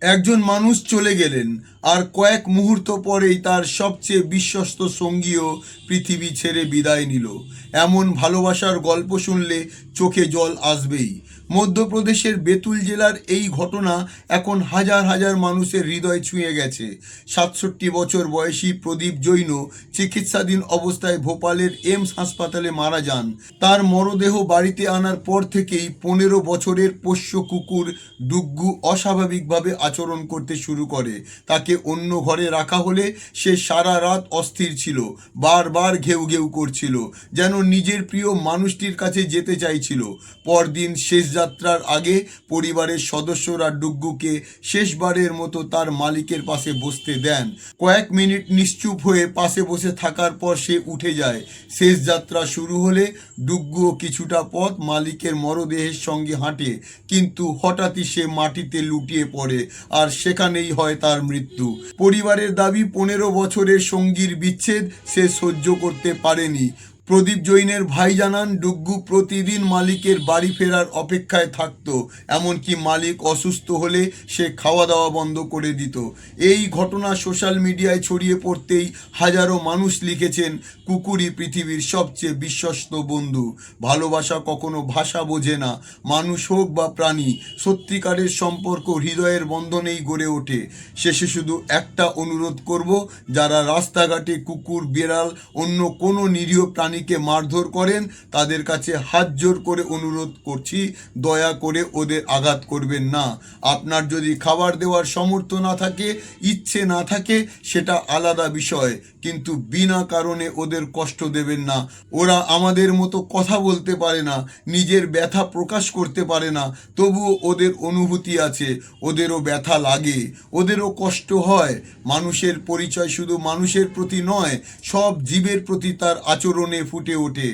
একজন মানুষ চলে গেলেন, আর কয়েক মুহূর্ত পরেই তার সবচেয়ে বিশ্বস্ত সঙ্গীও পৃথিবী ছেড়ে বিদায় নিল। এমন ভালোবাসার গল্প শুনলে চোখে জল আসবেই। মধ্যপ্রদেশের বেতুল জেলার এই ঘটনা এখন হাজার হাজার মানুষের হৃদয় ছুঁয়ে গেছে। ৬৭ বছর বয়সী প্রদীপ জৈন চিকিৎসাধীন অবস্থায় ভোপালের এমস হাসপাতালে মারা যান। তার মরদেহ বাড়িতে আনার পর থেকেই ১৫ বছরের পোষ্য কুকুর ডুগ্গু অস্বাভাবিকভাবে আচরণ করতে শুরু করে। তাকে অন্য ঘরে রাখা হলে সে সারা রাত অস্থির ছিল, বারবার ঘেউ ঘেউ করছিল, যেন নিজের প্রিয় মানুষটির কাছে যেতে চাইছিল। পরদিন শেষ যাত্রার আগে পরিবারের সদস্যরা ডুগ্গুকে শেষবারের মতো তার মালিকের পাশে বসতে দেন। কয়েক মিনিট নিশ্চুপ হয়ে পাশে বসে থাকার পর সে উঠে যায়। শেষ যাত্রা শুরু হলে ডুগ্গুও কিছুটা পথ মালিকের মরদেহের সঙ্গে হাঁটে, কিন্তু হঠাৎই সে মাটিতে লুটিয়ে পড়ে, আর সেখানেই হয় তার মৃত্যু। পরিবারের দাবি ১৫ বছরের সঙ্গীর বিচ্ছেদ সে সহ্য করতে পারেনি। প্রদীপ জৈনের ভাই জানান, ডুগ্গু প্রতিদিন মালিকের বাড়ি ফেরার অপেক্ষায় থাকত, এমনকি মালিক অসুস্থ হলে সে খাওয়া দাওয়া বন্ধ করে দিত। এই ঘটনা সোশ্যাল মিডিয়ায় ছড়িয়ে পড়তেই হাজারো মানুষ লিখেছেন, কুকুরই পৃথিবীর সবচেয়ে বিশ্বস্ত বন্ধু। ভালোবাসা কখনো ভাষা বোঝে না, মানুষ হোক বা প্রাণী, সত্যিকারের সম্পর্ক হৃদয়ের বন্ধনেই গড়ে ওঠে। শেষে শুধু একটা অনুরোধ করব, যারা রাস্তাঘাটে কুকুর, বিড়াল, অন্য কোনো নিরীহ প্রাণীকে মারধর করেন, তাদের কাছে হাত জোর করে অনুরোধ করছি, দয়া করে ওদের আঘাত করবেন না। আপনার যদি খাবার দেওয়ার সামর্থ্য না থাকে, ইচ্ছে না থাকে, সেটা আলাদা বিষয়, কিন্তু বিনা কারণে ওদের কষ্ট দেবেন না। ওরা আমাদের মতো কথা বলতে পারে না, নিজের ব্যথা প্রকাশ করতে পারে না, তবুও ওদের অনুভূতি আছে, ওদেরও ব্যথা লাগে, ওদেরও কষ্ট হয়। মানুষের পরিচয় শুধু মানুষের প্রতি নয়, সব জীবের প্রতি তার আচরণে ফুটে ওঠে।